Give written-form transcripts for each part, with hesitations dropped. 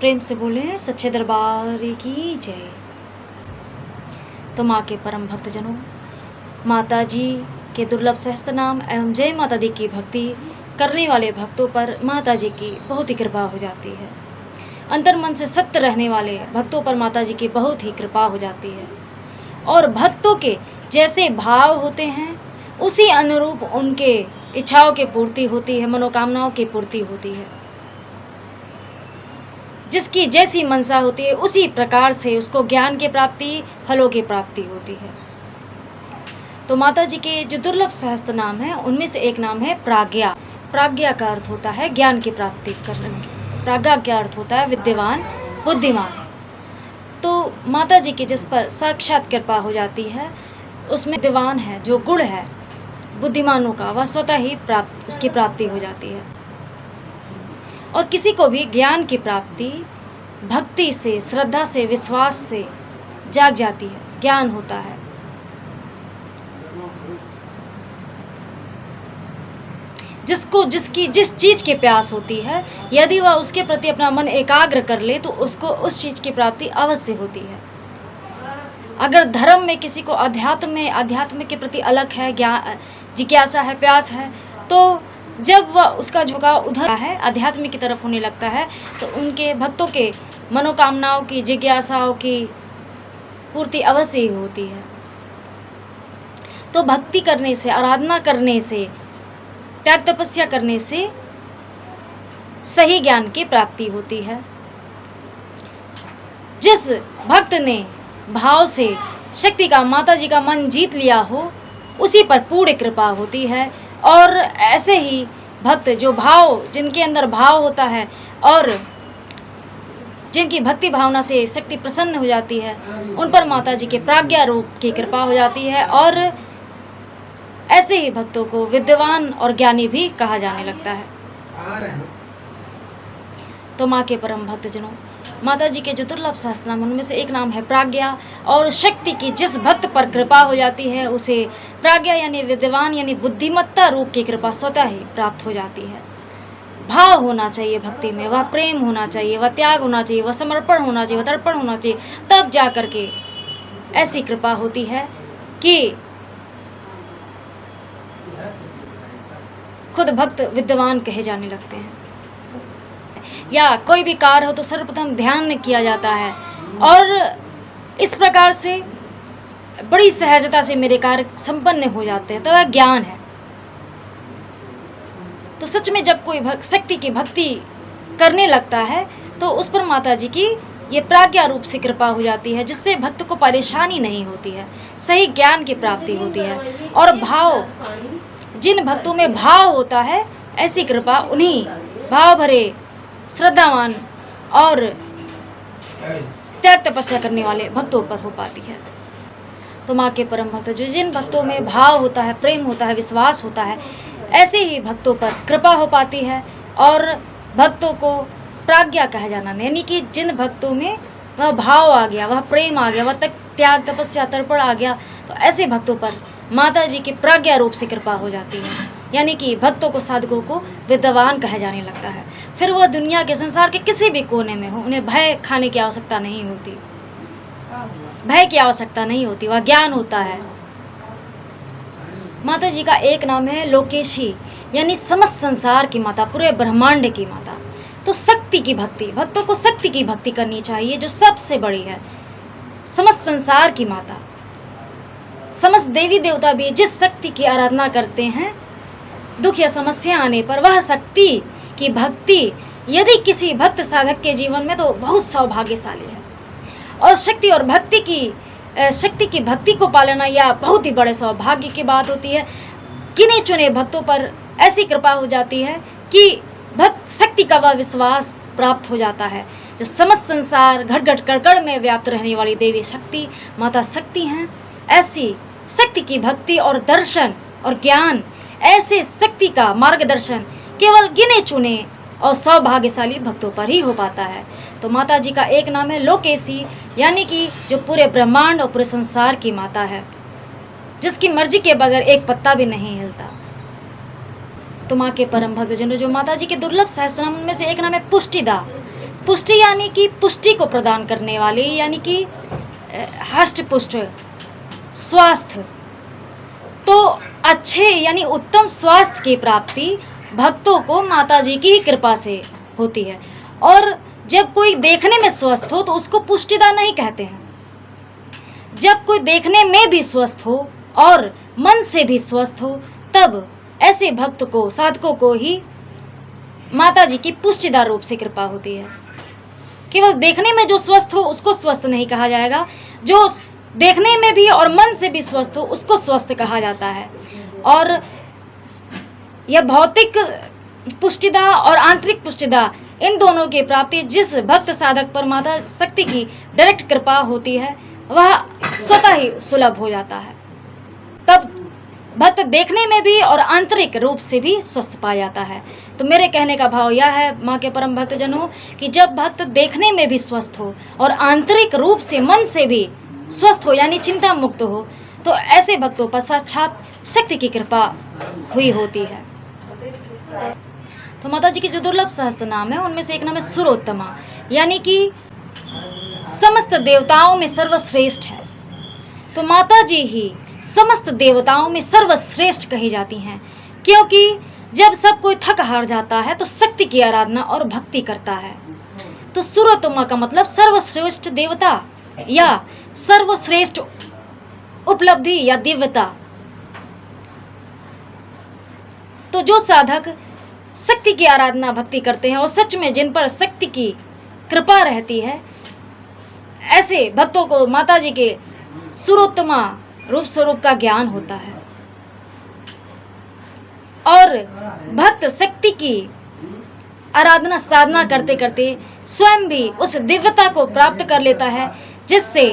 प्रेम से बोले सच्चे दरबार की जय। तो माँ के परम भक्तजनों, माता जी के दुर्लभ सहस्त्र नाम एवं जय माता दी की भक्ति करने वाले भक्तों पर माता जी की बहुत ही कृपा हो जाती है। अंतर मन से सत्य रहने वाले भक्तों पर माता जी की बहुत ही कृपा हो जाती है और भक्तों के जैसे भाव होते हैं उसी अनुरूप उनके इच्छाओं की पूर्ति होती है, मनोकामनाओं की पूर्ति होती है। जिसकी जैसी मनसा होती है उसी प्रकार से उसको ज्ञान की प्राप्ति, फलों की प्राप्ति होती है। तो माता जी के जो दुर्लभ सहस्त्र नाम है उनमें से एक नाम है प्राज्ञा। प्राज्ञा का अर्थ होता है ज्ञान की प्राप्ति करने। प्राज्ञा का अर्थ होता है विद्वान, बुद्धिमान। तो माता जी की जिस पर साक्षात कृपा हो जाती है उसमें विद्वान है, जो गुण है बुद्धिमानों का, वह स्वतः ही उसकी प्राप्ति हो जाती है। और किसी को भी ज्ञान की प्राप्ति भक्ति से, श्रद्धा से, विश्वास से जाग जाती है, ज्ञान होता है। जिस चीज की प्यास होती है, यदि वह उसके प्रति अपना मन एकाग्र कर ले तो उसको उस चीज की प्राप्ति अवश्य होती है। अगर धर्म में किसी को अध्यात्म के प्रति अलग है, जिज्ञासा है, प्यास है, तो जब वह उसका झुकाव उधर है, अध्यात्म की तरफ होने लगता है, तो उनके भक्तों के मनोकामनाओं की, जिज्ञासाओं की पूर्ति अवश्य ही होती है। तो भक्ति करने से, आराधना करने से, त्याग तपस्या करने से सही ज्ञान की प्राप्ति होती है। जिस भक्त ने भाव से शक्ति का, माता जी का मन जीत लिया हो, उसी पर पूर्ण कृपा होती है। और ऐसे ही भक्त जिनके अंदर भाव होता है और जिनकी भक्ति भावना से शक्ति प्रसन्न हो जाती है, उन पर माता जी के प्राज्ञा रूप की कृपा हो जाती है और ऐसे ही भक्तों को विद्वान और ज्ञानी भी कहा जाने लगता है। तो माँ के परम भक्तजनों, माता जी के जो दुर्लभ सहस्त्र नाम उनमें से एक नाम है प्राज्ञा। और शक्ति की जिस भक्त पर कृपा हो जाती है उसे प्राज्ञा यानी विद्वान यानी बुद्धिमत्ता रूप की कृपा स्वतः ही प्राप्त हो जाती है। भाव होना चाहिए भक्ति में, वह प्रेम होना चाहिए, वह त्याग होना चाहिए, वह समर्पण होना चाहिए, वह तर्पण होना चाहिए, तब जा करके ऐसी कृपा होती है कि खुद भक्त विद्वान कहे जाने लगते हैं। या कोई भी कार्य हो तो सर्वप्रथम ध्यान किया जाता है और इस प्रकार से बड़ी सहजता से मेरे कार्य संपन्न हो जाते हैं, तो वह ज्ञान है। तो सच में जब कोई शक्ति की भक्ति करने लगता है तो उस पर माता जी की ये प्राज्ञा रूप से कृपा हो जाती है, जिससे भक्त को परेशानी नहीं होती है, सही ज्ञान की प्राप्ति होती है। और भाव, जिन भक्तों में भाव होता है, ऐसी कृपा उन्हीं भाव भरे, श्रद्धावान और त्याग तपस्या करने वाले भक्तों पर हो पाती है। तो माँ के परम भक्त, जो जिन भक्तों में भाव होता है, प्रेम होता है, विश्वास होता है, ऐसे ही भक्तों पर कृपा हो पाती है और भक्तों को प्राज्ञा कहा जाना, यानी कि जिन भक्तों में वह भाव आ गया, वह प्रेम आ गया, वह त्याग तपस्या तर्पण आ गया, तो ऐसे भक्तों पर माता जी की प्राज्ञा रूप से कृपा हो जाती है, यानी कि भक्तों को, साधकों को विद्वान कहा जाने लगता है। फिर वह दुनिया के, संसार के किसी भी कोने में हो, उन्हें भय खाने की आवश्यकता नहीं होती, भय की आवश्यकता नहीं होती, वह ज्ञान होता है। माता जी का एक नाम है लोकेशी, यानी समस्त संसार की माता, पूरे ब्रह्मांड की माता। तो शक्ति की भक्ति, भक्तों को शक्ति की भक्ति करनी चाहिए जो सबसे बड़ी है, समस्त संसार की माता। समस्त देवी देवता भी जिस शक्ति की आराधना करते हैं, दुख या समस्या आने पर वह शक्ति की भक्ति यदि किसी भक्त साधक के जीवन में, तो बहुत सौभाग्यशाली है। और शक्ति और शक्ति की भक्ति को पालना या बहुत ही बड़े सौभाग्य की बात होती है। गिने चुने भक्तों पर ऐसी कृपा हो जाती है कि भक्त शक्ति का वह विश्वास प्राप्त हो जाता है, जो समस्त संसार घट घट कड़ में व्याप्त रहने वाली देवी शक्ति, माता शक्ति हैं। ऐसी शक्ति की भक्ति और दर्शन और ज्ञान, ऐसे शक्ति का मार्गदर्शन केवल गिने चुने और सौभाग्यशाली भक्तों पर ही हो पाता है। तो माता जी का एक नाम है लोकेशी, यानी कि जो पूरे ब्रह्मांड और पूरे संसार की माता है, जिसकी मर्जी के बगैर एक पत्ता भी नहीं हिलता। तो माँ के परम भक्तजनों, जो माता जी के दुर्लभ सहस्त्र नाम में से एक नाम है पुष्टिदा। पुष्टि यानी कि पुष्टि को प्रदान करने वाले, यानी कि हष्ट पुष्ट स्वास्थ्य। तो अच्छे यानी उत्तम स्वास्थ्य की प्राप्ति भक्तों को माता जी की ही कृपा से होती है। और जब कोई देखने में स्वस्थ हो तो उसको पुष्टिदा नहीं कहते हैं। जब कोई देखने में भी स्वस्थ हो और मन से भी स्वस्थ हो, तब ऐसे भक्त को, साधकों को ही माता जी की पुष्टिदा रूप से कृपा होती है। केवल देखने में जो स्वस्थ हो उसको स्वस्थ नहीं कहा जाएगा, जो देखने में भी और मन से भी स्वस्थ हो उसको स्वस्थ कहा जाता है। और यह भौतिक पुष्टिदा और आंतरिक पुष्टिदा, इन दोनों की प्राप्ति जिस भक्त साधक पर माता शक्ति की डायरेक्ट कृपा होती है, वह स्वतः ही सुलभ हो जाता है। तब भक्त देखने में भी और आंतरिक रूप से भी स्वस्थ पाया जाता है। तो मेरे कहने का भाव यह है माँ के परम भक्तजनों, कि जब भक्त देखने में भी स्वस्थ हो और आंतरिक रूप से, मन से भी स्वस्थ हो, यानी चिंता मुक्त हो, तो ऐसे भक्तों पर साक्षात शक्ति की कृपा हुई होती है। तो माता जी के जो दुर्लभ सहस्त्र नाम है उनमें से एक नाम है सुरोत्तमा, यानी कि समस्त देवताओं में सर्वश्रेष्ठ है। तो माता जी ही समस्त देवताओं में सर्वश्रेष्ठ कही जाती हैं, क्योंकि जब सब कोई थक हार जाता है तो शक्ति की आराधना और भक्ति करता है। तो सुरोत्तमा का मतलब सर्वश्रेष्ठ देवता या सर्वश्रेष्ठ उपलब्धि या दिव्यता। तो जो साधक शक्ति की आराधना भक्ति करते हैं और सच में जिन पर शक्ति की कृपा रहती है, ऐसे भक्तों को माता जी के सुरोत्तमा रूप स्वरूप का ज्ञान होता है। और भक्त शक्ति की आराधना साधना करते करते स्वयं भी उस दिव्यता को प्राप्त कर लेता है, जिससे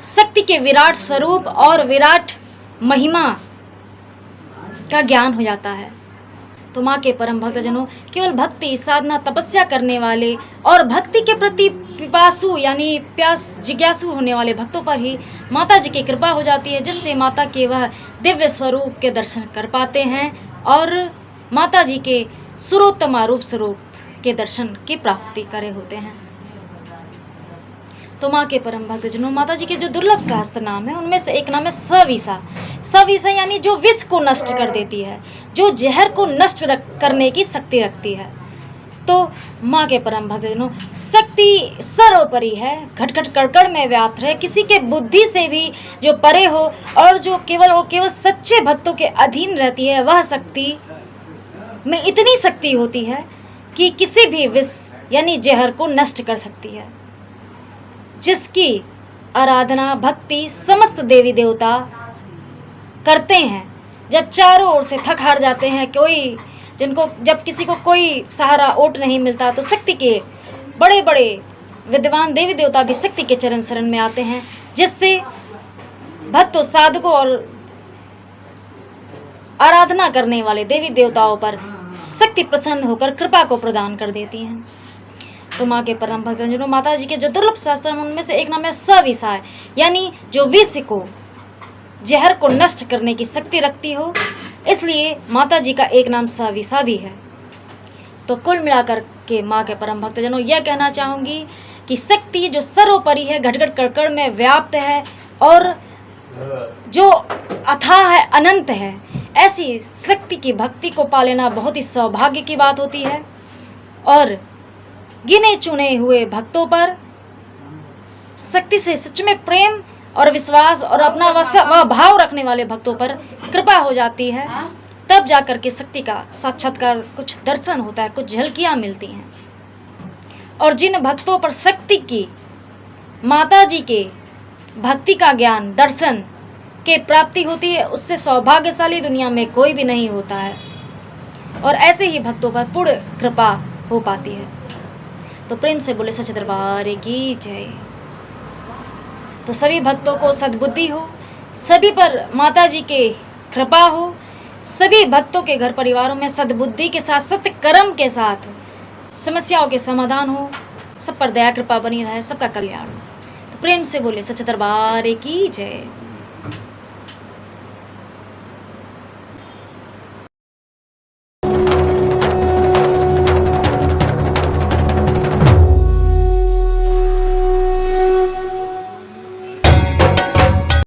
शक्ति के विराट स्वरूप और विराट महिमा का ज्ञान हो जाता है। तो माँ के परम भक्तजनों, केवल भक्ति साधना तपस्या करने वाले और भक्ति के प्रति पिपासु यानी प्यास जिज्ञासु होने वाले भक्तों पर ही माता जी की कृपा हो जाती है, जिससे माता के वह दिव्य स्वरूप के दर्शन कर पाते हैं और माता जी के सुरोत्तमा रूप स्वरूप के दर्शन की प्राप्ति करे होते हैं। तो माँ के परम भक्तजनों, माता जी के जो दुर्लभ सहस्त्र नाम है उनमें से एक नाम है सविसा। सविसा यानी जो विष को नष्ट कर देती है, जो जहर को नष्ट करने की शक्ति रखती है। तो माँ के परम भक्तजनों, शक्ति सर्वोपरि है, घट घट कड़ में व्याप्त है, किसी के बुद्धि से भी जो परे हो और जो केवल सच्चे भक्तों के अधीन रहती है, वह शक्ति में इतनी शक्ति होती है कि किसी भी विष यानी जहर को नष्ट कर सकती है। जिसकी आराधना भक्ति समस्त देवी देवता करते हैं, जब चारों ओर से थक हार जाते हैं, जब किसी को कोई सहारा ओट नहीं मिलता, तो शक्ति के बड़े बड़े विद्वान देवी देवता भी शक्ति के चरण शरण में आते हैं, जिससे भक्तों साधकों और आराधना करने वाले देवी देवताओं पर शक्ति प्रसन्न होकर कृपा को प्रदान कर देती हैं। तो माँ के परम भक्तजनों, माता जी के जो दुर्लभ शास्त्र उनमें से एक नाम है सविसा, यानी जो विष को जहर को नष्ट करने की शक्ति रखती हो, इसलिए माता जी का एक नाम सविसा भी है। तो कुल मिलाकर के माँ के परम भक्तजनों, यह कहना चाहूँगी कि शक्ति जो सर्वोपरि है, घट घट कड़ में व्याप्त है और जो अथाह है, अनंत है, ऐसी शक्ति की भक्ति को पा लेना बहुत ही सौभाग्य की बात होती है। और गिने चुने हुए भक्तों पर शक्ति से सच में प्रेम और विश्वास और अपना वह भाव रखने वाले भक्तों पर कृपा हो जाती है, तब जाकर के शक्ति का साक्षात्कार कुछ दर्शन होता है, कुछ झलकियाँ मिलती हैं। और जिन भक्तों पर शक्ति की, माता जी के भक्ति का ज्ञान दर्शन के प्राप्ति होती है, उससे सौभाग्यशाली दुनिया में कोई भी नहीं होता है। और ऐसे ही भक्तों पर पूर्ण कृपा हो पाती है। तो प्रेम से बोले सच्चे दरबार की जय। तो सभी भक्तों को सद्बुद्धि हो, सभी पर माता जी के कृपा हो, सभी भक्तों के घर परिवारों में सद्बुद्धि के साथ, सत्य कर्म के साथ समस्याओं के समाधान हो, सब पर दया कृपा बनी रहे, सबका कल्याण हो। तो प्रेम से बोले सच्चे दरबार की जय।